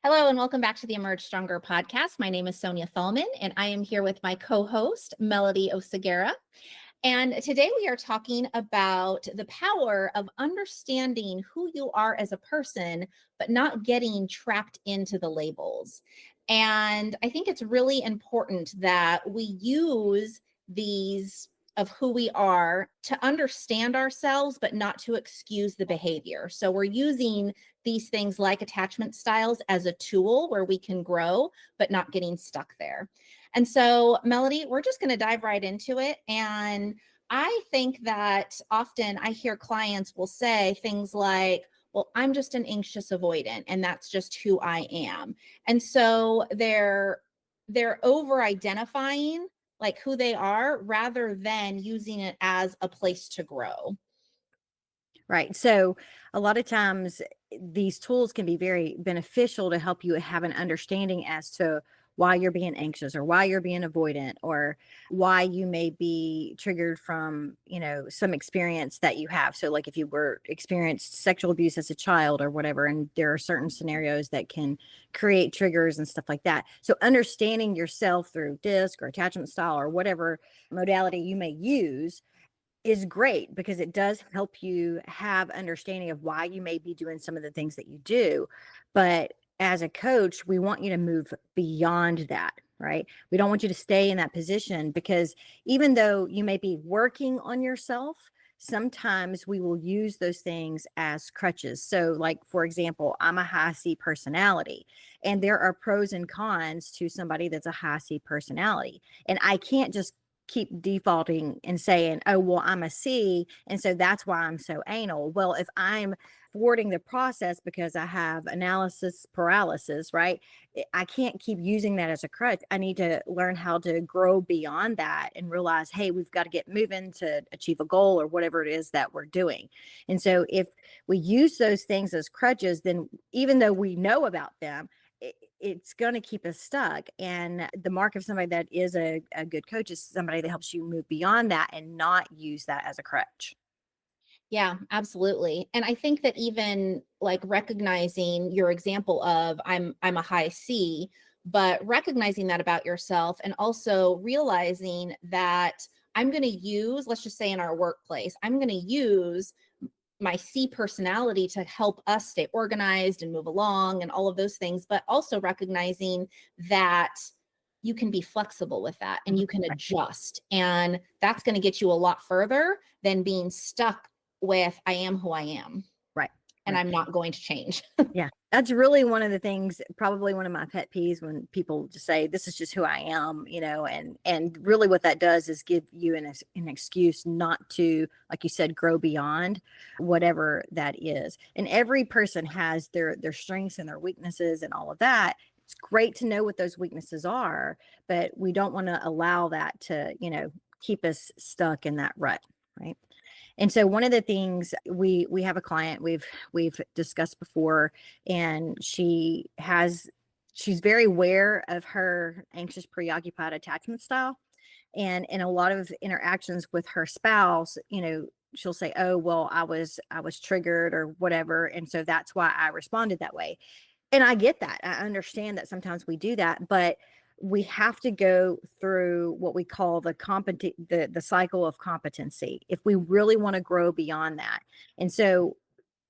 Hello, and welcome back to the Emerge Stronger podcast. My name is Sonia Thalman, and I am here with my co-host, Melody Oseguera. And today we are talking about the power of understanding who you are as a person, but not getting trapped into the labels. And I think it's really important that we use these of who we are to understand ourselves, but not to excuse the behavior. So we're using these things like attachment styles as a tool where we can grow, but not getting stuck there. And so, Melody, we're just going to dive right into it. And I think that often I hear clients will say things like, well, I'm just an anxious avoidant, and that's just who I am. And so they're over identifying like who they are rather than using it as a place to grow. Right. So a lot of times these tools can be very beneficial to help you have an understanding as to why you're being anxious or why you're being avoidant or why you may be triggered from, some experience that you have. So like if you were experienced sexual abuse as a child or whatever, and there are certain scenarios that can create triggers and stuff like that. So understanding yourself through disc or attachment style or whatever modality you may use is great because it does help you have understanding of why you may be doing some of the things that you do. But as a coach, we want you to move beyond that, right? We don't want you to stay in that position because even though you may be working on yourself, sometimes we will use those things as crutches. So like, for example, I'm a high C personality, and there are pros and cons to somebody that's a high C personality. And I can't just keep defaulting and saying, oh, well, I'm a C, and so that's why I'm so anal. Well, if I'm thwarting the process because I have analysis paralysis, right? I can't keep using that as a crutch. I need to learn how to grow beyond that and realize, hey, we've got to get moving to achieve a goal or whatever it is that we're doing. And so if we use those things as crutches, then even though we know about them, it's going to keep us stuck. And the mark of somebody that is a good coach is somebody that helps you move beyond that and not use that as a crutch. Yeah, absolutely. And I think that even like recognizing your example of I'm a high C, but recognizing that about yourself and also realizing that I'm going to use, let's just say in our workplace, I'm going to use my C personality to help us stay organized and move along and all of those things, but also recognizing that you can be flexible with that and you can adjust. And that's going to get you a lot further than being stuck with I am who I am. Right. And Right. I'm not going to change. Yeah. That's really one of the things, probably one of my pet peeves when people just say, this is just who I am, and really what that does is give you an excuse not to, like you said, grow beyond whatever that is. And every person has their strengths and their weaknesses and all of that. It's great to know what those weaknesses are, but we don't want to allow that to, keep us stuck in that rut. Right. And so one of the things we have a client we've discussed before, and she's very aware of her anxious preoccupied attachment style. And in a lot of interactions with her spouse, she'll say, oh, well, I was triggered or whatever. And so that's why I responded that way. And I get that. I understand that sometimes we do that, but we have to go through what we call the cycle of competency if we really want to grow beyond that. And so,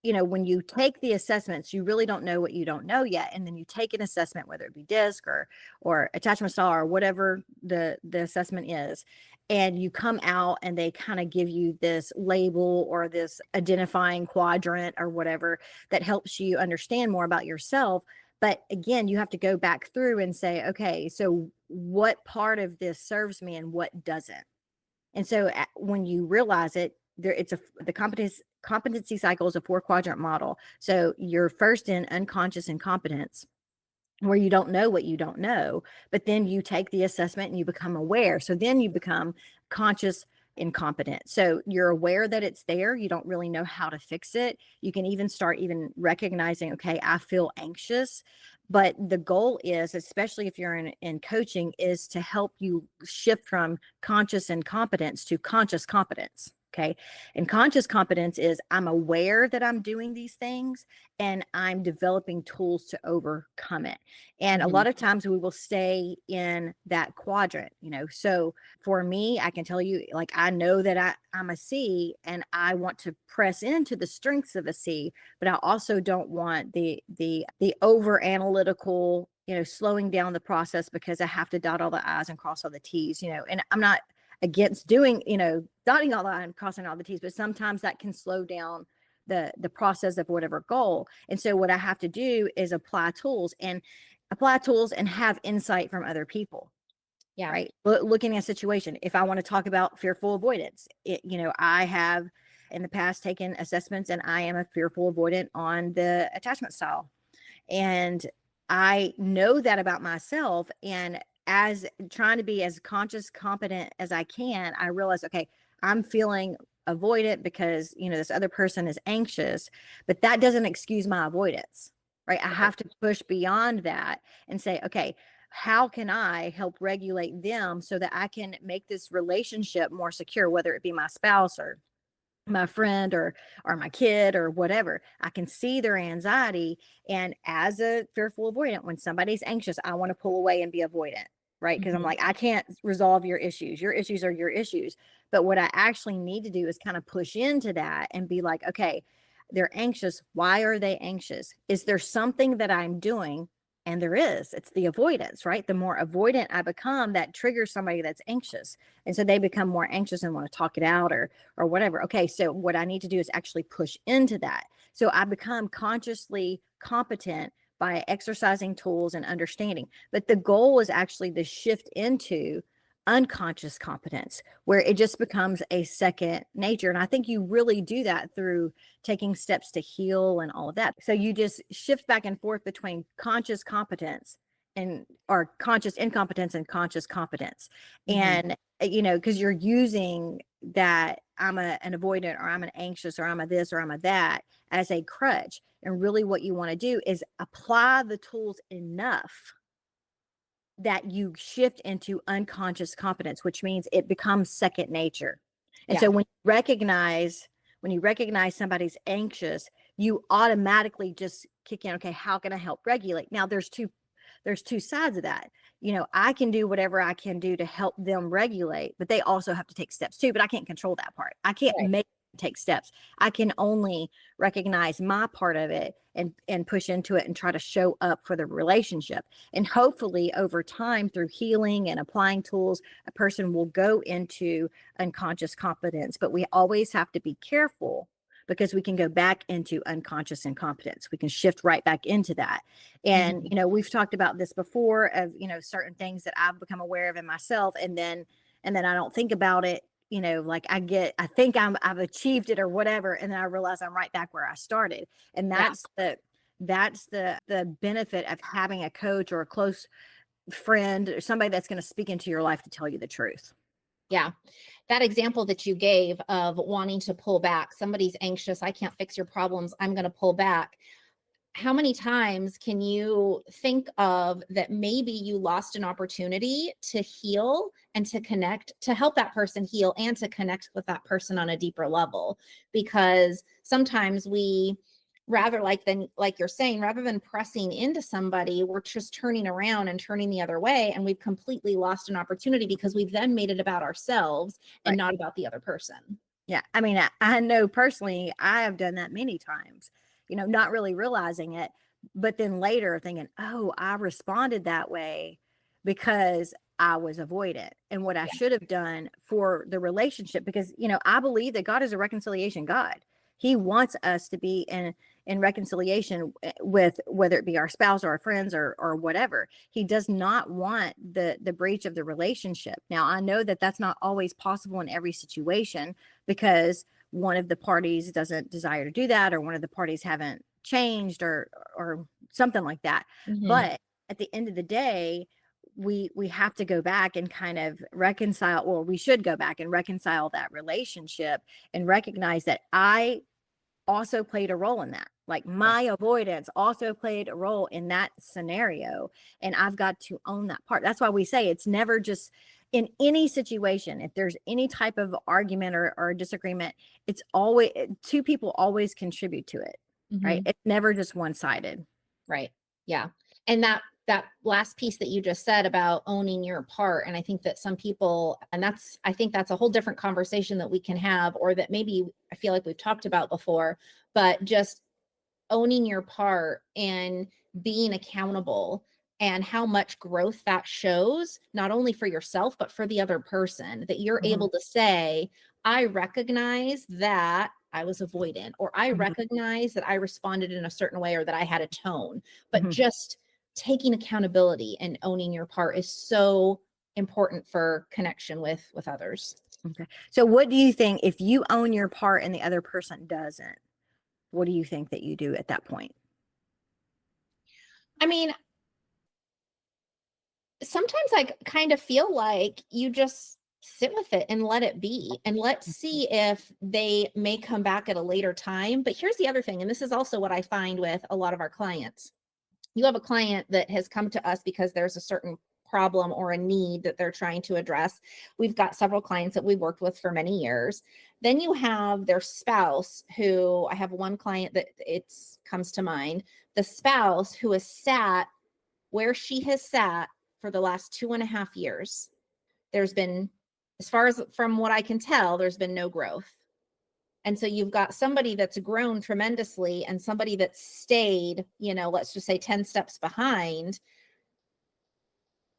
when you take the assessments, you really don't know what you don't know yet. And then you take an assessment, whether it be DISC or attachment style or whatever the assessment is, and you come out and they kind of give you this label or this identifying quadrant or whatever that helps you understand more about yourself. But again, you have to go back through and say, okay, so what part of this serves me and what doesn't? And so when you realize it, the competency cycle is a 4-quadrant model. So you're first in unconscious incompetence, where you don't know what you don't know, but then you take the assessment and you become aware. So then you become conscious incompetent. So you're aware that it's there. You don't really know how to fix it. You can even start recognizing, okay, I feel anxious. But the goal is, especially if you're in coaching, is to help you shift from conscious incompetence to conscious competence. Okay. And conscious competence is I'm aware that I'm doing these things and I'm developing tools to overcome it. And a Mhm. lot of times we will stay in that quadrant, So for me, I can tell you, like, I know that I'm a C and I want to press into the strengths of a C, but I also don't want the over analytical, slowing down the process because I have to dot all the I's and cross all the T's, and I'm not against doing, dotting all the I and crossing all the T's, but sometimes that can slow down the process of whatever goal. And so what I have to do is apply tools and have insight from other people, Yeah. right? Looking at a situation. If I want to talk about fearful avoidance, I have in the past taken assessments and I am a fearful avoidant on the attachment style. And I know that about myself. And as trying to be as conscious, competent as I can, I realize, okay, I'm feeling avoidant because, this other person is anxious, but that doesn't excuse my avoidance, right? I Right. have to push beyond that and say, okay, how can I help regulate them so that I can make this relationship more secure, whether it be my spouse or my friend or my kid or whatever. I can see their anxiety, and as a fearful avoidant, when somebody's anxious, I want to pull away and be avoidant, right? Because I'm Mhm. like, I can't resolve your issues. Your issues are your issues. But what I actually need to do is kind of push into that and be like, okay, they're anxious. Why are they anxious? Is there something that I'm doing? And there is. It's the avoidance, right? The more avoidant I become, that triggers somebody that's anxious, and so they become more anxious and want to talk it out or whatever. Okay, so what I need to do is actually push into that. So I become consciously competent by exercising tools and understanding. But the goal is actually to shift into unconscious competence where it just becomes a second nature. And I think you really do that through taking steps to heal and all of that. So you just shift back and forth between conscious competence and or conscious incompetence and conscious competence. Mhm. And because you're using that I'm an avoidant or I'm an anxious or I'm a this or I'm a that as a crutch. And really what you want to do is apply the tools enough that you shift into unconscious competence, which means it becomes second nature. And so Yeah. when you recognize somebody's anxious, you automatically just kick in, okay, how can I help regulate? Now there's two sides of that. I can do whatever I can do to help them regulate, but they also have to take steps too, but I can't control that part. I can't Right. make them take steps. I can only recognize my part of it and push into it and try to show up for the relationship. And hopefully over time through healing and applying tools, a person will go into unconscious competence, but we always have to be careful because we can go back into unconscious incompetence. We can shift right back into that. And, Mhm. we've talked about this before of, certain things that I've become aware of in myself. And then I don't think about it, like I think I've achieved it or whatever. And then I realize I'm right back where I started. And Yeah. that's the benefit of having a coach or a close friend or somebody that's going to speak into your life to tell you the truth. Yeah. That example that you gave of wanting to pull back, somebody's anxious, I can't fix your problems, I'm going to pull back. How many times can you think of that maybe you lost an opportunity to heal and to connect, to help that person heal and to connect with that person on a deeper level? Because sometimes we rather like you're saying, rather than pressing into somebody, we're just turning around and turning the other way. And we've completely lost an opportunity because we've then made it about ourselves and Right. not about the other person. Yeah. I mean, I know personally, I have done that many times, not really realizing it, but then later thinking, oh, I responded that way because I was avoidant and what I Yeah. should have done for the relationship. Because, I believe that God is a reconciliation God. He wants us to be in reconciliation with whether it be our spouse or our friends or whatever. He does not want the breach of the relationship. Now, I know that that's not always possible in every situation because one of the parties doesn't desire to do that or one of the parties haven't changed or something like that. Mhm. But at the end of the day, we have to go back and kind of reconcile, or we should go back and reconcile that relationship and recognize that I also played a role in that. Like Yeah. my avoidance also played a role in that scenario. And I've got to own that part. That's why we say it's never just, in any situation, if there's any type of argument or disagreement, it's always two people always contribute to it, right? Mhm. It's never just one sided. Right. Yeah. And that last piece that you just said about owning your part, and I think that some people, and I think that's a whole different conversation that we can have, or that maybe I feel like we've talked about before, but just owning your part and being accountable, and how much growth that shows, not only for yourself, but for the other person, that you're Mhm, able to say, I recognize that I was avoidant, or I mhm, recognize that I responded in a certain way, or that I had a tone. But mhm. just taking accountability and owning your part is so important for connection with others. Okay. So what do you think if you own your part and the other person doesn't? What do you think that you do at that point? I mean, sometimes I kind of feel like you just sit with it and let it be, and let's see if they may come back at a later time. But here's the other thing, and this is also what I find with a lot of our clients. You have a client that has come to us because there's a certain problem or a need that they're trying to address. We've got several clients that we've worked with for many years. Then you have their spouse, who I have one client that it's comes to mind, the spouse who has sat where she has sat for the last 2.5 years. There's been, as far as from what I can tell, there's been no growth. And so you've got somebody that's grown tremendously and somebody that's stayed, let's just say 10 steps behind.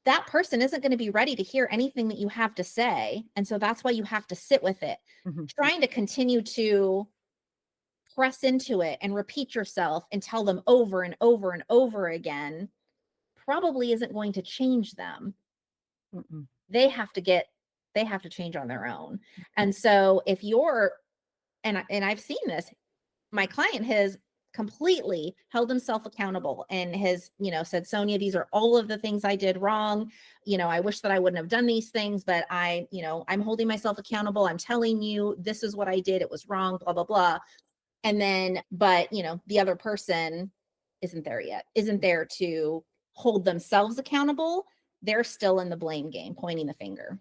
That person isn't going to be ready to hear anything that you have to say. And so that's why you have to sit with it. Mhm, Trying to continue to press into it and repeat yourself and tell them over and over and over again probably isn't going to change them. mhm, They have to get they have to change on their own. And so if you're, and I've seen this, my client has completely held himself accountable and has, said, Sonia, these are all of the things I did wrong. I wish that I wouldn't have done these things, but I'm holding myself accountable. I'm telling you, this is what I did. It was wrong, blah, blah, blah. And then, but the other person isn't there yet, isn't there to hold themselves accountable. They're still in the blame game, pointing the finger.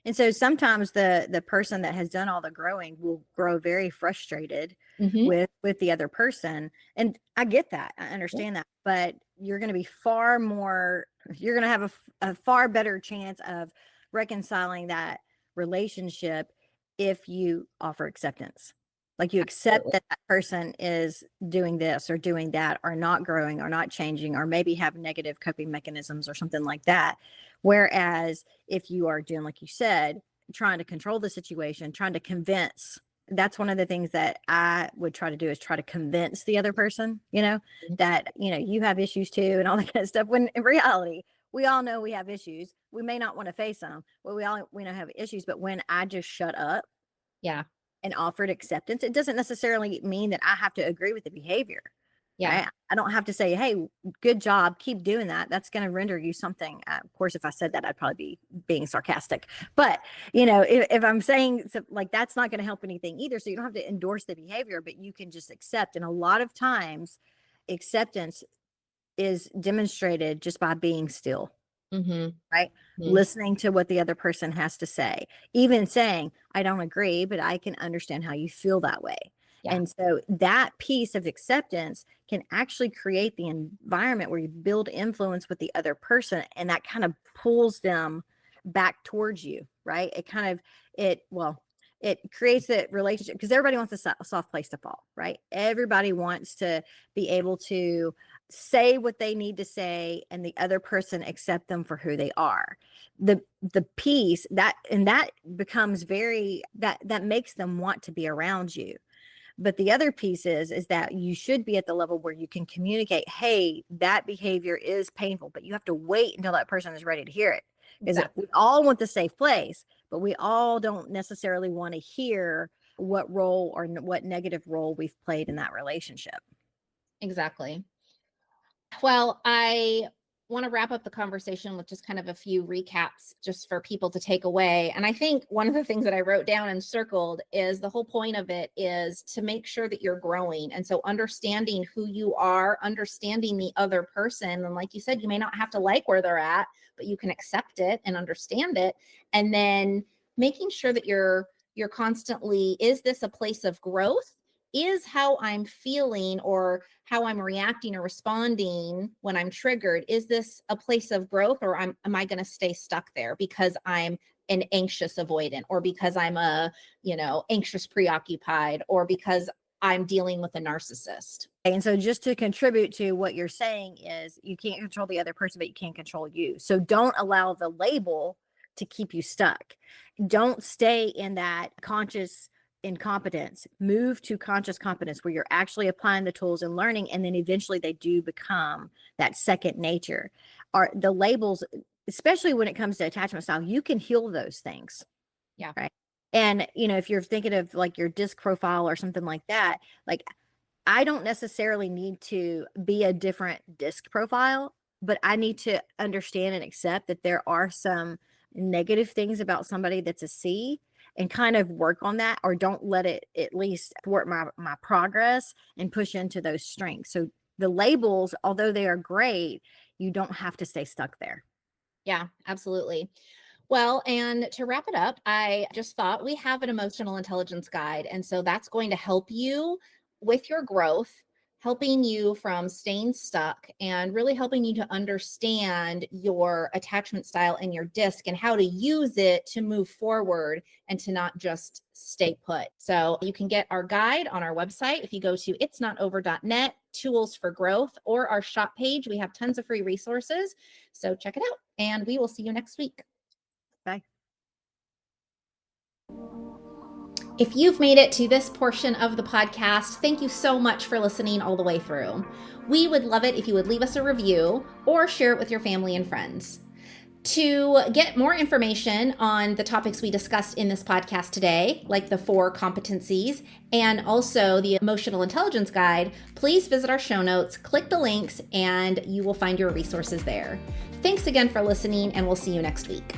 And so sometimes the person that has done all the growing will grow very frustrated Hmm. with the other person. And I get that. I Yeah. understand that. But you're going to be far more, you're going to have a far better chance of reconciling that relationship if you offer acceptance. Like you accept Absolutely. that that person is doing this or doing that or not growing or not changing or maybe have negative coping mechanisms or something like that. Whereas if you are doing, like you said, trying to control the situation, trying to convince, that's one of the things that I would try to do is try to convince the other person, that, you have issues too and all that kind of stuff. When in reality, we all know we have issues. We may not want to face them, but we know have issues. But when I just shut up Yeah. and offered acceptance, it doesn't necessarily mean that I have to agree with the behavior. Yeah. Right? I don't have to say, "Hey, good job, keep doing that." That's going to render you something. Of course, if I said that, I'd probably be being sarcastic. But if I'm saying like that's not going to help anything either, so you don't have to endorse the behavior, but you can just accept. And a lot of times, acceptance is demonstrated just by being still, Hmm. right? Listening to what the other person has to say, even saying, I don't agree, but I can understand how you feel that way. Yeah. And so that piece of acceptance can actually create the environment where you build influence with the other person and that kind of pulls them back towards you, right? It creates that relationship because everybody wants a soft place to fall, right? Everybody wants to be able to say what they need to say and the other person accept them for who they are. The piece that becomes very that makes them want to be around you. But the other piece is that you should be at the level where you can communicate, hey, that behavior is painful, but you have to wait until that person is ready to hear it. Because Exactly. we all want the safe place, but we all don't necessarily want to hear what role or what negative role we've played in that relationship. Exactly. Well, I want to wrap up the conversation with just kind of a few recaps just for people to take away. And I think one of the things that I wrote down and circled is the whole point of it is to make sure that you're growing. And so understanding who you are, understanding the other person. And like you said, you may not have to like where they're at, but you can accept it and understand it. And then making sure that you're constantly, is this a place of growth? Is how I'm feeling or how I'm reacting or responding when I'm triggered, is this a place of growth, or am I going to stay stuck there because I'm an anxious avoidant, or because I'm a, anxious preoccupied, or because I'm dealing with a narcissist? And so just to contribute to what you're saying is you can't control the other person, but you can control you. So don't allow the label to keep you stuck. Don't stay in that conscious incompetence. Move to conscious competence where you're actually applying the tools and learning, and then eventually they do become that second nature. Are the labels, especially when it comes to attachment style, you can heal those things. Yeah. Right. And if you're thinking of like your disc profile or something like that, like I don't necessarily need to be a different disc profile, but I need to understand and accept that there are some negative things about somebody that's a C, and kind of work on that, or don't let it at least thwart my progress and push into those strengths. So the labels, although they are great, you don't have to stay stuck there. Yeah, absolutely. Well, and to wrap it up, I just thought we have an emotional intelligence guide. And so that's going to help you with your growth, helping you from staying stuck, and really helping you to understand your attachment style and your disc and how to use it to move forward and to not just stay put. So you can get our guide on our website. If you go to itsnotover.net, tools for growth, or our shop page, we have tons of free resources. So check it out, and we will see you next week. Bye. If you've made it to this portion of the podcast, thank you so much for listening all the way through. We would love it if you would leave us a review or share it with your family and friends. To get more information on the topics we discussed in this podcast today, like the 4 competencies and also the emotional intelligence guide, please visit our show notes, click the links, and you will find your resources there. Thanks again for listening, and we'll see you next week.